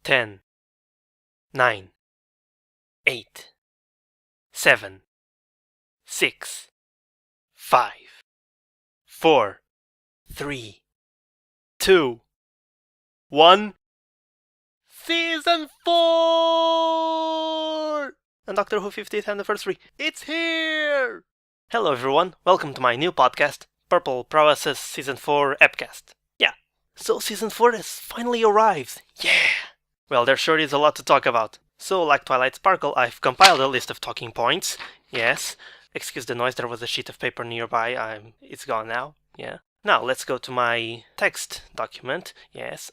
10, 9, 8, 7, 6, 5, 4, 3, 2, 1. Season 4! And Doctor Who 50th anniversary, it's here! Hello everyone, welcome to my new podcast, Purple Prowesses Season 4 Epcast. Yeah, so Season 4 has finally arrived, yeah! Well, there sure is a lot to talk about. So, like Twilight Sparkle, I've compiled a list of talking points, yes. Excuse the noise, there was a sheet of paper nearby, it's gone now, yeah. Now, let's go to my text document, yes,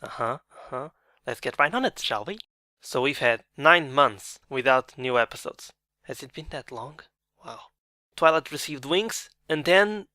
Let's get right on it, shall we? So we've had 9 months without new episodes. Has it been that long? Wow. Twilight received wings, and then...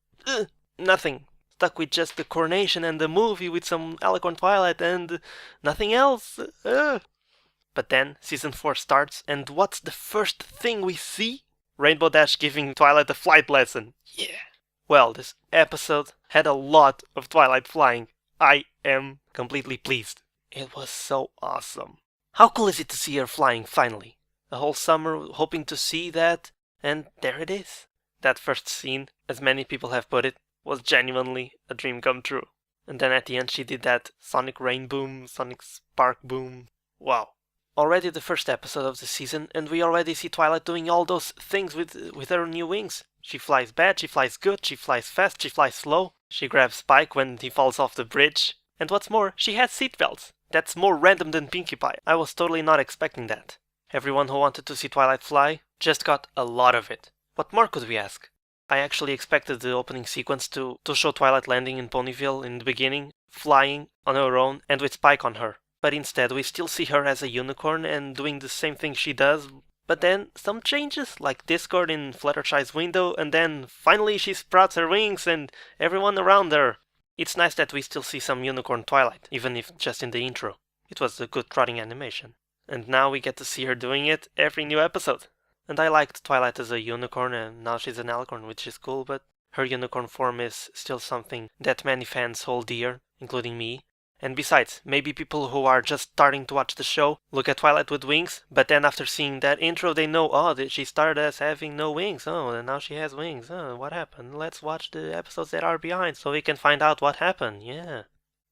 nothing. Stuck with just the coronation and the movie with some Alicorn Twilight and nothing else. But then Season 4 starts, and what's the first thing we see? Rainbow Dash giving Twilight a flight lesson. Yeah. Well, this episode had a lot of Twilight flying. I am completely pleased. It was so awesome. How cool is it to see her flying finally? A whole summer hoping to see that, and there it is. That first scene, as many people have put it, was genuinely a dream come true. And then at the end she did that sonic rain boom, sonic spark boom. Wow. Already the first episode of the season, and we already see Twilight doing all those things with her new wings. She flies bad, she flies good, she flies fast, she flies slow. She grabs Spike when he falls off the bridge. And what's more, she has seatbelts. That's more random than Pinkie Pie. I was totally not expecting that. Everyone who wanted to see Twilight fly just got a lot of it. What more could we ask? I actually expected the opening sequence to show Twilight landing in Ponyville in the beginning, flying on her own and with Spike on her. But instead we still see her as a unicorn and doing the same thing she does. But then some changes, like Discord in Fluttershy's window, and then finally she sprouts her wings and everyone around her. It's nice that we still see some unicorn Twilight, even if just in the intro. It was a good trotting animation. And now we get to see her doing it every new episode. And I liked Twilight as a unicorn, and now she's an alicorn, which is cool, but her unicorn form is still something that many fans hold dear, including me. And besides, maybe people who are just starting to watch the show look at Twilight with wings, but then after seeing that intro they know, oh, she started as having no wings, oh, and now she has wings, oh, what happened? Let's watch the episodes that are behind so we can find out what happened, yeah.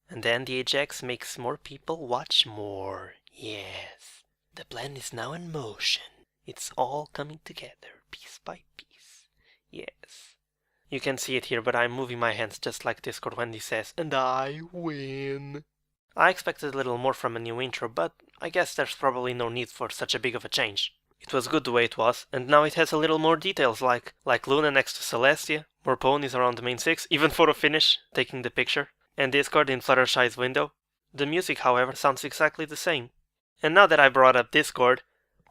And then the Ajax makes more people watch more, yes. The plan is now in motion. It's all coming together, piece by piece, yes. You can see it here, but I'm moving my hands just like Discord when he says, and I win. I expected a little more from a new intro, but I guess there's probably no need for such a big of a change. It was good the way it was, and now it has a little more details, like Luna next to Celestia, more ponies around the main 6, even photo finish, taking the picture, and Discord in Fluttershy's window. The music, however, sounds exactly the same. And now that I brought up Discord,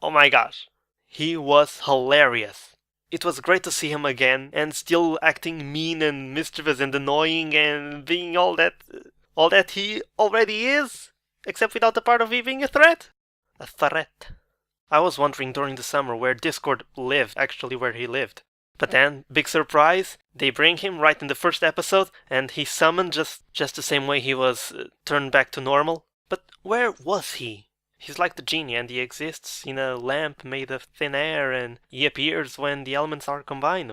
oh my gosh, he was hilarious. It was great to see him again, and still acting mean and mischievous and annoying and being all that he already is, except without the part of he being a threat. A threat. I was wondering during the summer where Discord lived, actually where he lived. But then, big surprise, they bring him right in the first episode, and he's summoned just the same way he was turned back to normal. But where was he? He's like the genie, and he exists in a lamp made of thin air, and he appears when the elements are combined.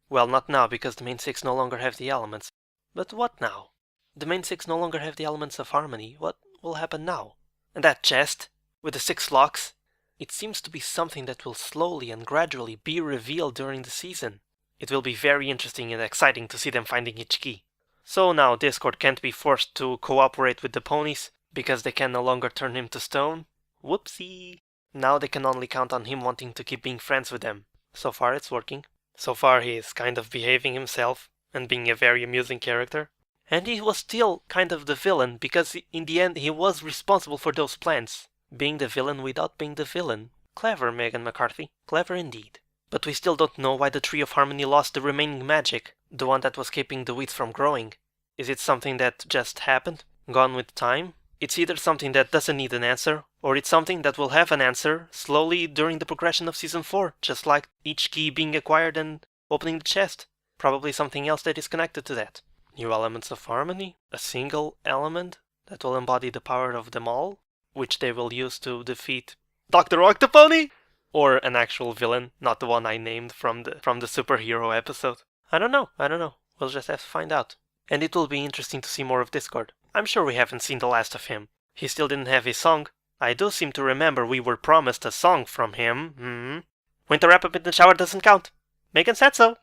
Well, not now, because the main 6 no longer have the elements. But what now? The main 6 no longer have the elements of harmony. What will happen now? And that chest, with the 6 locks, it seems to be something that will slowly and gradually be revealed during the season. It will be very interesting and exciting to see them finding each key. So now Discord can't be forced to cooperate with the ponies, because they can no longer turn him to stone. Whoopsie! Now they can only count on him wanting to keep being friends with them. So far it's working. So far he is kind of behaving himself and being a very amusing character. And he was still kind of the villain, because in the end he was responsible for those plans. Being the villain without being the villain. Clever, Megan McCarthy. Clever indeed. But we still don't know why the Tree of Harmony lost the remaining magic, the one that was keeping the weeds from growing. Is it something that just happened? Gone with time? It's either something that doesn't need an answer, or it's something that will have an answer slowly during the progression of Season 4, just like each key being acquired and opening the chest. Probably something else that is connected to that. New elements of harmony? A single element that will embody the power of them all? which they will use to defeat Dr. Octopony? Or an actual villain, not the one I named from the superhero episode. I don't know. We'll just have to find out. And it will be interesting to see more of Discord. I'm sure we haven't seen the last of him. He still didn't have his song. I do seem to remember we were promised a song from him. Winter wrap-up in the shower doesn't count. Megan said so.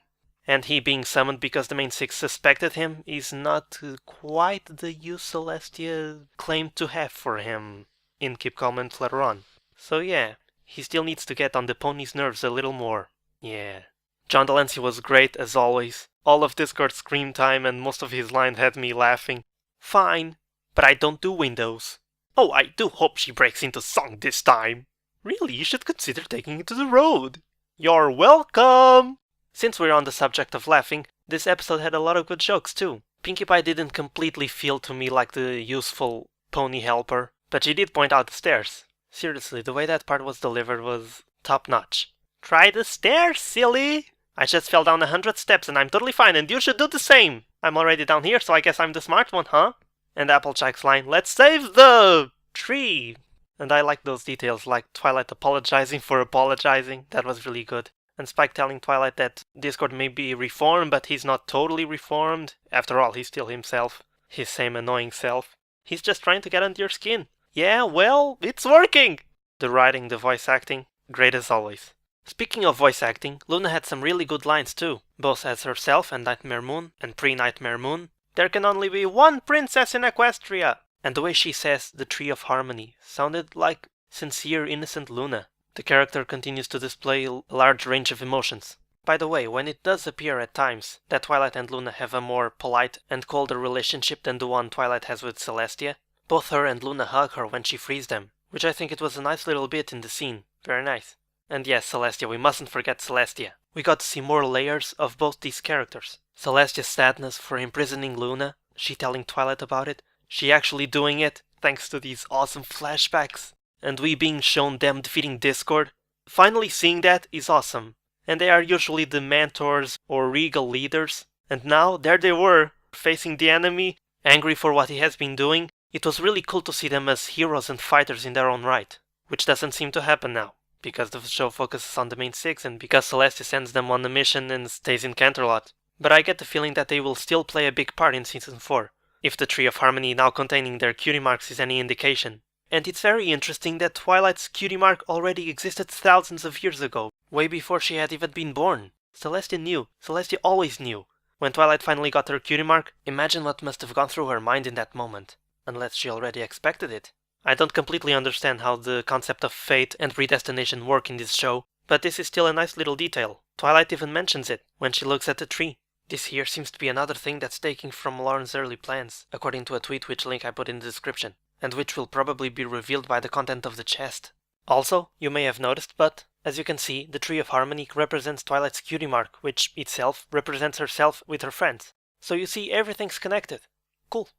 And he being summoned because the main six suspected him is not quite the use Celestia claimed to have for him in Keep Calm and Flutter On. So yeah, he still needs to get on the pony's nerves a little more. Yeah. John Delancey was great as always. All of Discord's screen time and most of his lines had me laughing. Fine, but I don't do Windows. Oh, I do hope she breaks into song this time. Really, you should consider taking it to the road. You're welcome! Since we're on the subject of laughing, this episode had a lot of good jokes too. Pinkie Pie didn't completely feel to me like the useful pony helper, but she did point out the stairs. Seriously, the way that part was delivered was top-notch. Try the stairs, silly! I just fell down 100 steps and I'm totally fine and you should do the same! I'm already down here, so I guess I'm the smart one, huh? And Applejack's line, let's save the tree! And I like those details, like Twilight apologizing for apologizing. That was really good. And Spike telling Twilight that Discord may be reformed, but he's not totally reformed. After all, he's still himself. His same annoying self. He's just trying to get under your skin. Yeah, well, it's working! The writing, the voice acting, great as always. Speaking of voice acting, Luna had some really good lines too, both as herself and Nightmare Moon, and pre-Nightmare Moon. There can only be one princess in Equestria! And the way she says the Tree of Harmony sounded like sincere, innocent Luna. The character continues to display a large range of emotions. By the way, when it does appear at times that Twilight and Luna have a more polite and colder relationship than the one Twilight has with Celestia, both her and Luna hug her when she frees them, which I think it was a nice little bit in the scene. Very nice. And yes, Celestia, we mustn't forget Celestia. We got to see more layers of both these characters. Celestia's sadness for imprisoning Luna, she telling Twilight about it, she actually doing it, thanks to these awesome flashbacks, and we being shown them defeating Discord. Finally seeing that is awesome. And they are usually the mentors or regal leaders, and now there they were, facing the enemy, angry for what he has been doing. It was really cool to see them as heroes and fighters in their own right, which doesn't seem to happen now, because the show focuses on the main six and because Celestia sends them on a mission and stays in Canterlot. But I get the feeling that they will still play a big part in Season 4, if the Tree of Harmony now containing their cutie marks is any indication. And it's very interesting that Twilight's cutie mark already existed thousands of years ago, way before she had even been born. Celestia knew. Celestia always knew. When Twilight finally got her cutie mark, imagine what must have gone through her mind in that moment. Unless she already expected it. I don't completely understand how the concept of fate and predestination work in this show, but this is still a nice little detail. Twilight even mentions it when she looks at the tree. This here seems to be another thing that's taken from Lauren's early plans, according to a tweet which link I put in the description, and which will probably be revealed by the content of the chest. Also, you may have noticed, but as you can see, the Tree of Harmony represents Twilight's cutie mark, which itself represents herself with her friends. So you see, everything's connected. Cool.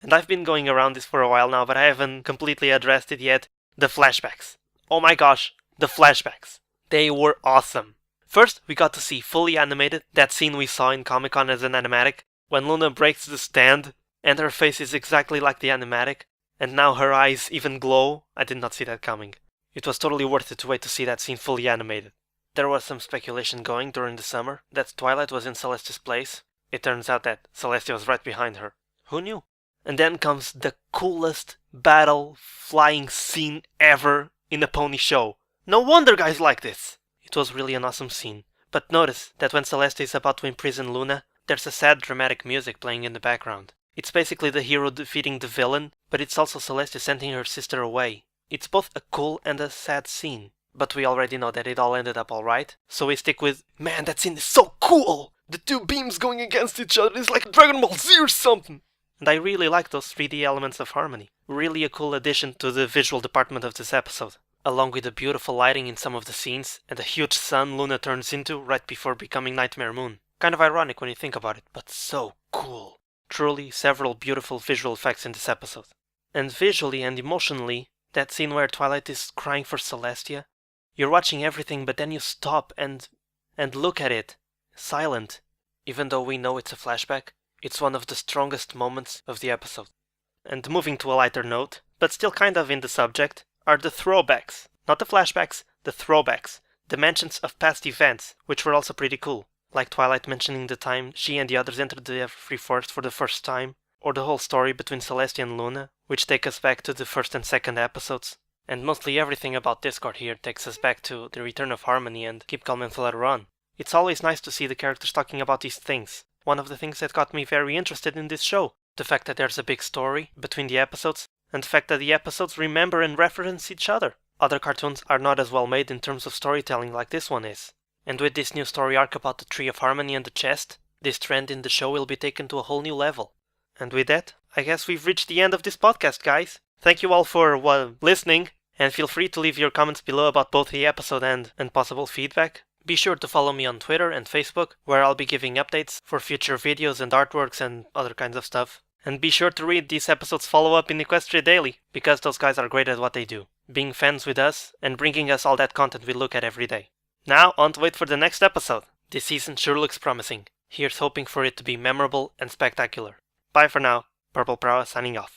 And I've been going around this for a while now, but I haven't completely addressed it yet. The flashbacks. Oh my gosh, the flashbacks. They were awesome. First, we got to see fully animated that scene we saw in Comic-Con as an animatic, when Luna breaks the stand, and her face is exactly like the animatic, and now her eyes even glow. I did not see that coming. It was totally worth it to wait to see that scene fully animated. There was some speculation going during the summer that Twilight was in Celestia's place. It turns out that Celestia was right behind her. Who knew? And then comes the coolest battle flying scene ever in a pony show. No wonder guys like this! It was really an awesome scene. But notice that when Celestia is about to imprison Luna, there's a sad dramatic music playing in the background. It's basically the hero defeating the villain, but it's also Celestia sending her sister away. It's both a cool and a sad scene. But we already know that it all ended up alright, so we stick with, man, that scene is so cool! The two beams going against each other is like Dragon Ball Z or something! And I really like those 3D elements of harmony. Really a cool addition to the visual department of this episode. Along with the beautiful lighting in some of the scenes, and the huge sun Luna turns into right before becoming Nightmare Moon. Kind of ironic when you think about it, but so cool. Truly several beautiful visual effects in this episode. And visually and emotionally, that scene where Twilight is crying for Celestia, you're watching everything but then you stop and look at it, silent. Even though we know it's a flashback, it's one of the strongest moments of the episode. And moving to a lighter note, but still kind of in the subject, are the throwbacks. Not the flashbacks, the throwbacks. The mentions of past events, which were also pretty cool. Like Twilight mentioning the time she and the others entered the Everfree Forest for the first time, or the whole story between Celestia and Luna, which take us back to the first and second episodes. And mostly everything about Discord here takes us back to the return of Harmony and Keep Calm and Flutter On. It's always nice to see the characters talking about these things. One of the things that got me very interested in this show. The fact that there's a big story between the episodes, and the fact that the episodes remember and reference each other. Other cartoons are not as well made in terms of storytelling like this one is. And with this new story arc about the Tree of Harmony and the chest, this trend in the show will be taken to a whole new level. And with that, I guess we've reached the end of this podcast, guys. Thank you all for listening, and feel free to leave your comments below about both the episode and possible feedback. Be sure to follow me on Twitter and Facebook, where I'll be giving updates for future videos and artworks and other kinds of stuff. And be sure to read this episode's follow-up in EquestriaDaily, because those guys are great at what they do, being fans with us and bringing us all that content we look at every day. Now, on to wait for the next episode. This season sure looks promising. Here's hoping for it to be memorable and spectacular. Bye for now. Purple Proa signing off.